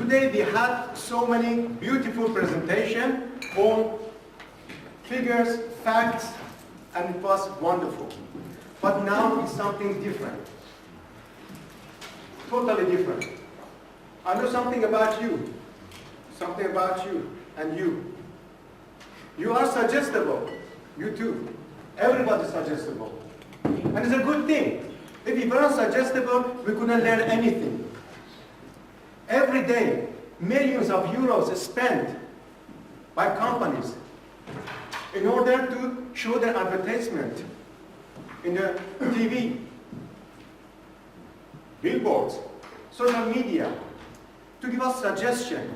Today we had so many beautiful presentations on figures, facts, and it was wonderful. But now it's something different. Totally different. I know something about you. Something about you and you. You are suggestible. You too. Everybody's suggestible. And it's a good thing. If we weren't suggestible, we couldn't learn anything. Every day, millions of euros are spent by companies in order to show their advertisement in the TV, billboards, social media, to give us suggestions,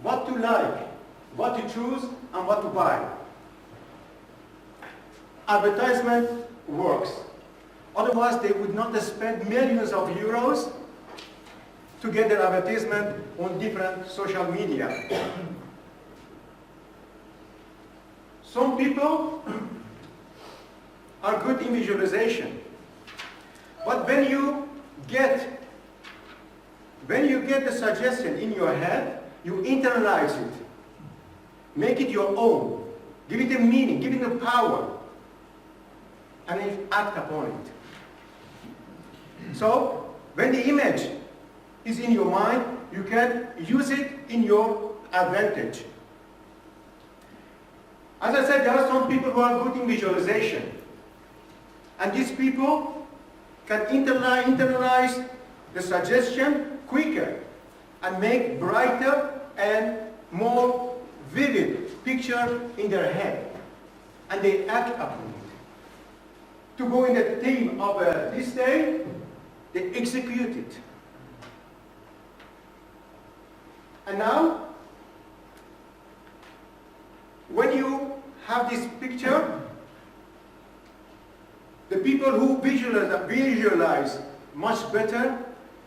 what to like, what to choose, and what to buy. Advertisement works. Otherwise, they would not spend millions of euros to get their advertisement on different social media. Some people are good in visualization, but when you get the suggestion in your head, you internalize it, make it your own, give it a meaning, give it a power, and then act upon it. So, when the image is in your mind, you can use it in your advantage. As I said, there are some people who are good in visualization. And these people can internalize the suggestion quicker and make brighter and more vivid picture in their head. And they act upon it. To go in the theme of this day, they execute it. And now, when you have this picture, the people who visualize much better,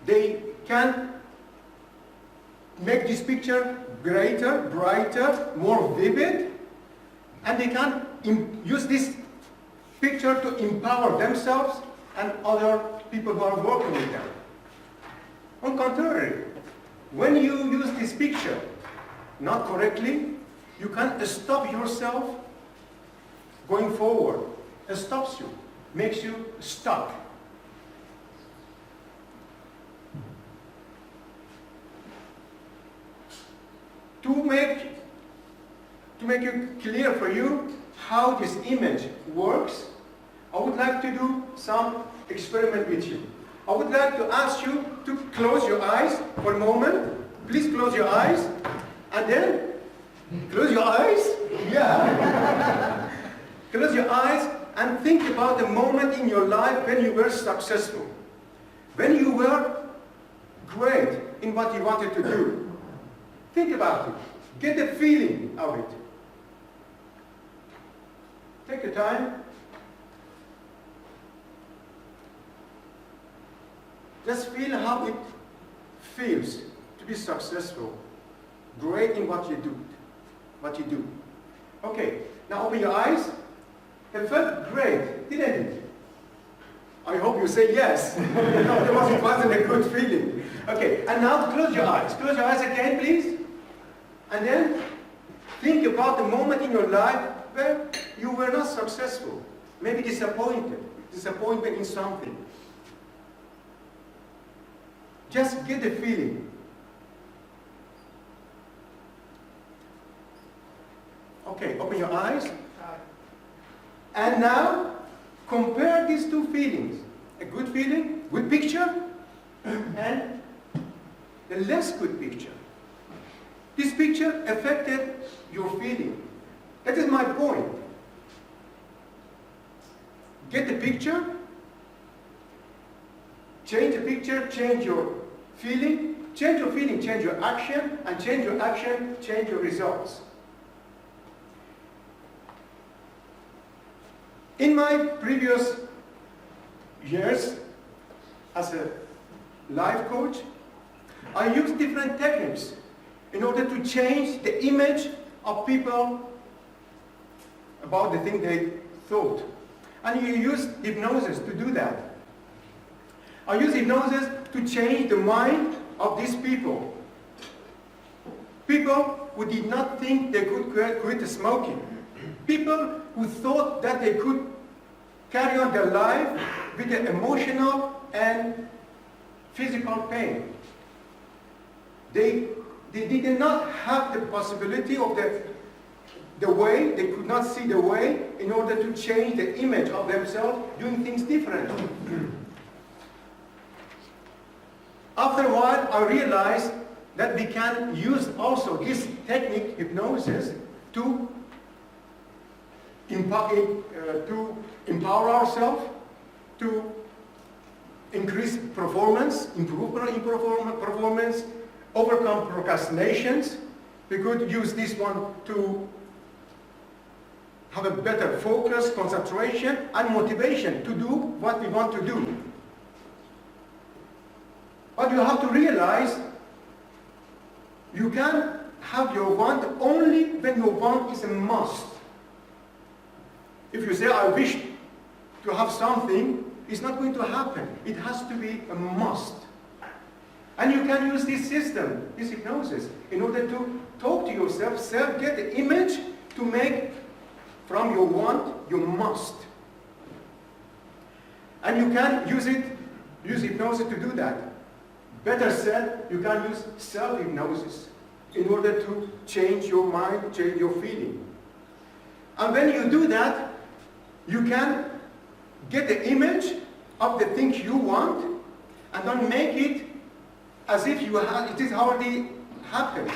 they can make this picture greater, brighter, more vivid, and they can use this picture to empower themselves and other people who are working with them. On the contrary, when you use this picture not correctly, you can stop yourself going forward. It stops you, makes you stuck. To make it clear for you how this image works, I would like to do some experiment with you. I would like to ask you to close your eyes for a moment. Please close your eyes. And then, close your eyes. Yeah. Close your eyes and think about the moment in your life when you were successful. When you were great in what you wanted to do. Think about it. Get the feeling of it. Take your time. Just feel how it feels to be successful, great in what you do. Okay, now open your eyes. It felt great, didn't it? I hope you say yes. No, it wasn't a good feeling. Okay, and now close your eyes. Close your eyes again, please. And then think about the moment in your life where you were not successful. Maybe disappointment in something. Just get the feeling. Okay, open your eyes. And now, compare these two feelings. A good feeling, good picture, and the less good picture. This picture affected your feeling. That is my point. Get the picture, change the picture, change your feeling, change your action, and change your action, change your results. In my previous years as a life coach, I used different techniques in order to change the image of people about the thing they thought. And you use hypnosis to do that. I use hypnosis to change the mind of these people. People who did not think they could quit smoking. People who thought that they could carry on their life with the emotional and physical pain. They did not have the possibility of the way, they could not see the way in order to change the image of themselves doing things differently. After a while, I realized that we can use also this technique, hypnosis, to empower ourselves, to increase performance, improve performance, overcome procrastinations. We could use this one to have a better focus, concentration, and motivation to do what we want to do. But you have to realize you can have your want only when your want is a must. If you say, I wish to have something, it's not going to happen. It has to be a must. And you can use this system, this hypnosis, in order to talk to yourself, get the image to make from your want your must. And you can use hypnosis to do that. Better said, you can use self-hypnosis in order to change your mind, change your feeling. And when you do that, you can get the image of the things you want and then make it as if it is already happened.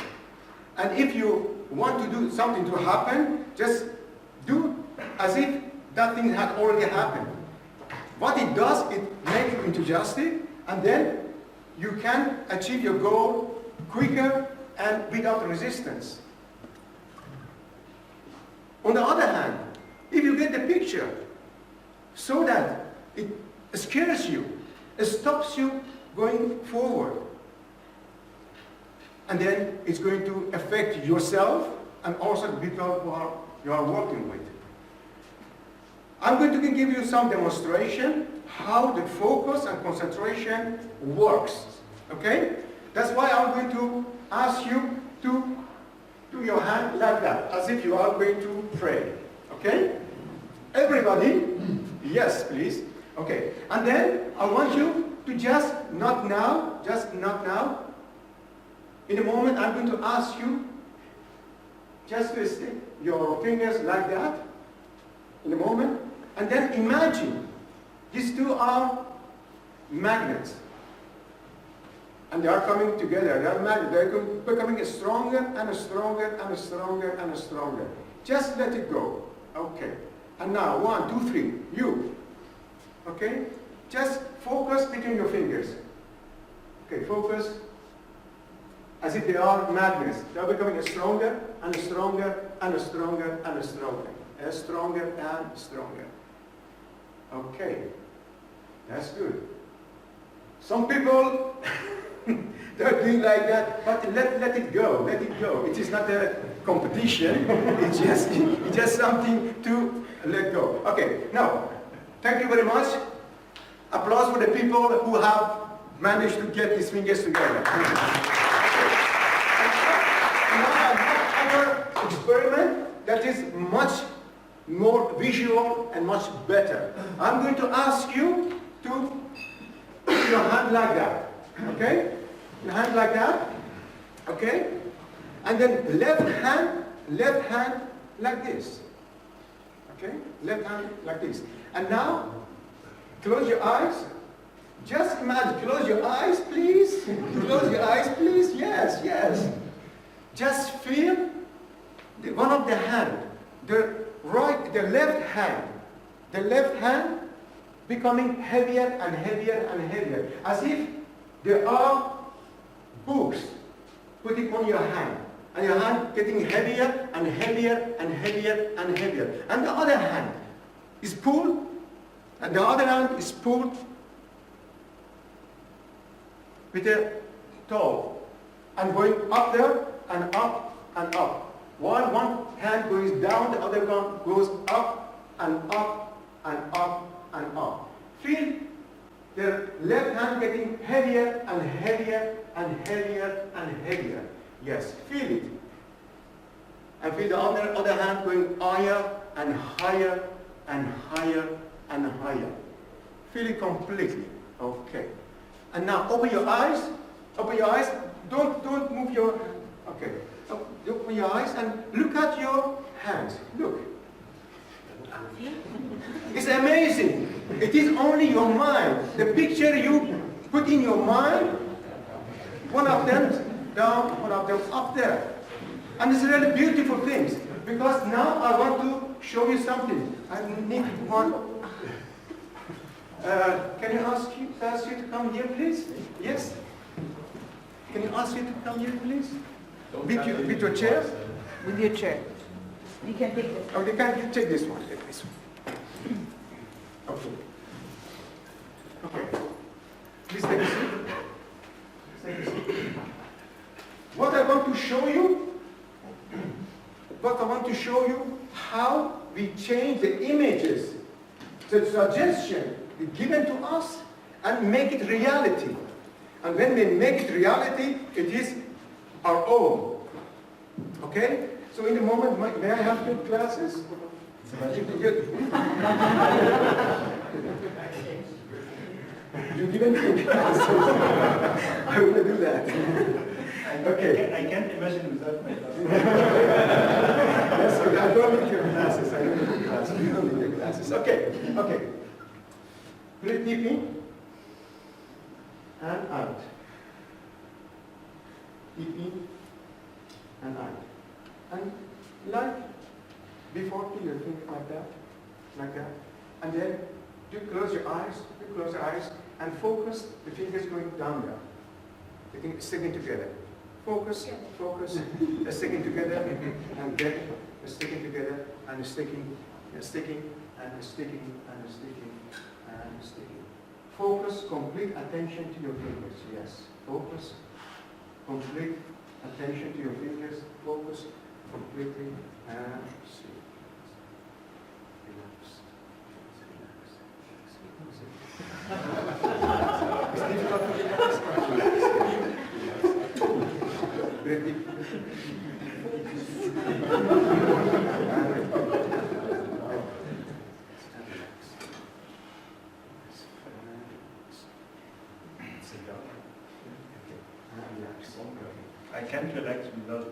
And if you want to do something to happen, just do as if that thing had already happened. What it does, it makes you enthusiastic, and then you can achieve your goal quicker and without resistance. On the other hand, if you get the picture so that it scares you, it stops you going forward, and then it's going to affect yourself and also the people who you are working with. I'm going to give you some demonstration how the focus and concentration works. Okay? That's why I'm going to ask you to do your hand like that, as if you are going to pray. Okay? Everybody? Yes, please. Okay. And then I want you to just not now. In a moment, I'm going to ask you just to stick your fingers like that in a moment. And then imagine these two are magnets. And they are coming together. They are magnets. They are becoming stronger and stronger and stronger and stronger. Just let it go. Okay. And now, 1, 2, 3. You. Okay? Just focus between your fingers. Okay, focus as if they are magnets. They are becoming stronger and stronger and stronger and stronger. And stronger and stronger. Okay. That's good. Some people, they're doing like that, but let it go. Let it go. It is not a competition. It's just something to let go. Okay. Now, thank you very much. Applause for the people who have managed to get these fingers together. Another experiment that is much more visual and much better. I'm going to ask you to put your hand like that. Okay? Your hand like that. Okay? And then left hand like this. Okay? Left hand like this. And now, close your eyes. Just imagine, close your eyes, please. Close your eyes, please. Yes, yes. Just feel one of the hand, the left hand becoming heavier and heavier and heavier, as if there are books put it on your hand, and your hand getting heavier and heavier and heavier and heavier. And the other hand is pulled, and the other hand is pulled with a toe, and going up there and up and up. While one hand goes down, the other one goes up and up and up and up. Feel the left hand getting heavier and heavier and heavier and heavier. Yes, feel it. And feel the other hand going higher and higher and higher and higher. Feel it completely. Okay. And now open your eyes. Open your eyes. Don't move your... Okay. Open your eyes and look at your hands. Look. It's amazing. It is only your mind. The picture you put in your mind, one of them down, one of them up there. And it's really beautiful things. Because now I want to show you something. I need one. Can I ask you to come here, please? Yes? Can you ask you to come here, please? With your chair? With your chair. You can take this. Oh, you can take this one. Take this one. Okay. Okay. Please take a seat. Take a seat. What I want to show you, how we change the images, the suggestion given to us, and make it reality. And when we make it reality, it is our own. Okay? So in a moment, may I have your glasses? You didn't take glasses. I will do that. Okay. I can't imagine without my glasses. That's good. I don't need your glasses. I don't need your glasses. You don't need your glasses. Okay. Okay. Breathe deep in and out. Deep in and out. And like before, put your finger like that. And then you close your eyes, and focus, the fingers going down there. You can sticking together. Focus, sticking together, and then sticking together, and sticking, and sticking, and sticking, and sticking, and sticking. Focus, complete attention to your fingers, yes. Focus, complete attention to your fingers, focus completely, and see. It's difficult to relax, but I can't relax without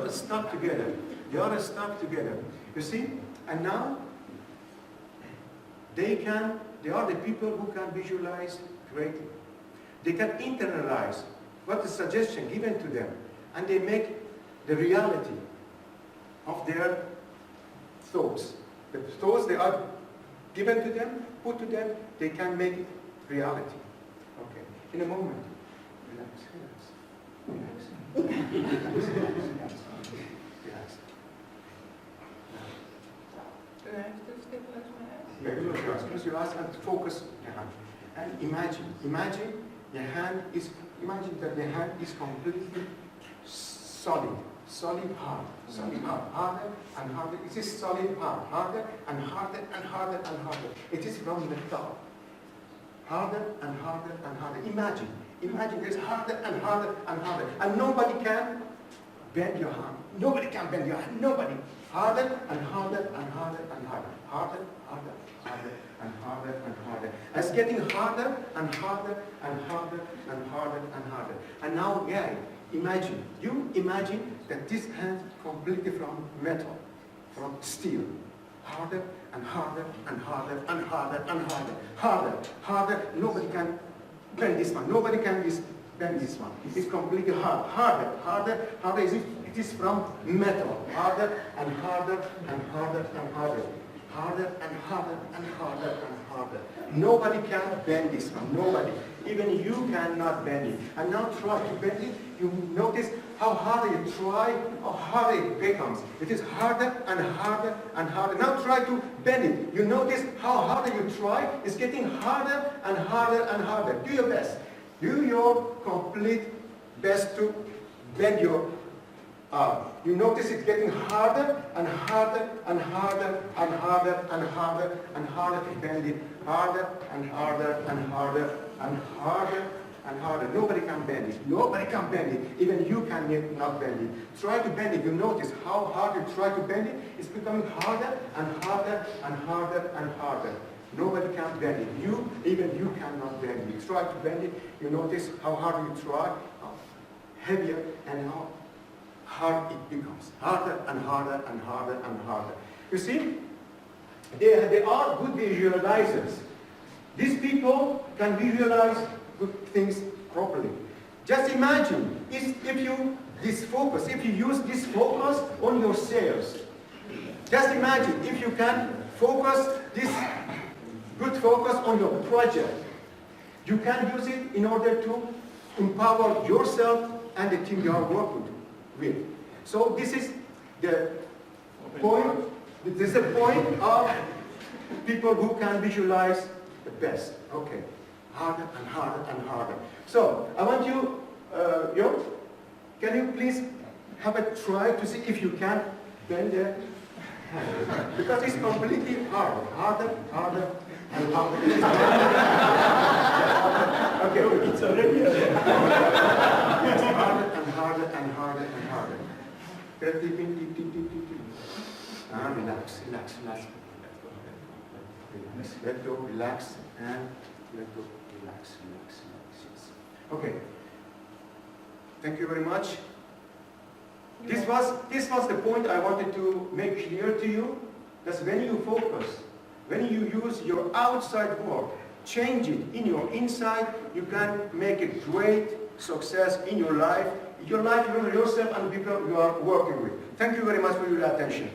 stuck together. They are stuck together. You see? And now they are the people who can visualize greatly. They can internalize what the suggestion given to them, and they make the reality of their thoughts. The thoughts they are given to them, put to them, they can make it reality. Okay. In a moment. Relax, relax, relax. Relax. Do I have to stay close my eyes? Yeah, close your eyes and focus your hand. And imagine the hand is, imagine that the hand is completely solid, hard, harder and harder. It is solid, hard, harder and harder and harder and harder. It is from the top, harder and harder and harder. Imagine it's harder and harder and harder, and nobody can bend your hand. Nobody can bend your hand. Nobody. Harder and harder and harder and harder. Harder, harder, harder and harder and harder. And it's getting harder and harder and harder and harder and harder. And now, imagine that this hand is completely from metal, from steel. Harder and harder and harder and harder and harder. Harder, harder. Nobody can bend this one. Nobody can bend this one. It's completely hard. Harder, harder, harder. It is from metal. Harder and harder and harder and harder. Harder and harder and harder and harder. Nobody can bend this one. Nobody. Even you cannot bend it. And now try to bend it. You notice how harder you try, how harder it becomes. It is harder and harder and harder. Now try to bend it. You notice how harder you try, it's getting harder and harder and harder. Do your best. Do your complete best to bend your arm. You notice it's getting harder and harder and harder and harder and harder and harder to bend it. Harder and harder and harder and harder and harder. Nobody can bend it. Nobody can bend it. Even you cannot bend it. Try to bend it. You notice how hard you try to bend it. It's becoming harder and harder and harder and harder. Nobody can bend it. Even you cannot bend it. Try to bend it. You notice how hard you try, how heavier and how hard it becomes. Harder and harder and harder and harder. You see, they are good visualizers. These people can visualize good things properly. Just imagine if you use this focus on your sales. Just imagine if you can focus this good focus on your project. You can use it in order to empower yourself and the team you are working with. So this is the point. This is the point of people who can visualize the best. Okay, harder and harder and harder. So I want you, can you please have a try to see if you can bend the hand? Because it's completely hard. Harder, harder, and harder. Okay, It's already it's harder and harder and harder and harder. Relax, relax, relax. Let go, relax, and let go, relax, relax, relax. Yes. Okay. Thank you very much. This was the point I wanted to make clear to you. That when you focus, when you use your outside work, change it in your inside, you can make a great success in your life, yourself and the people you are working with. Thank you very much for your attention.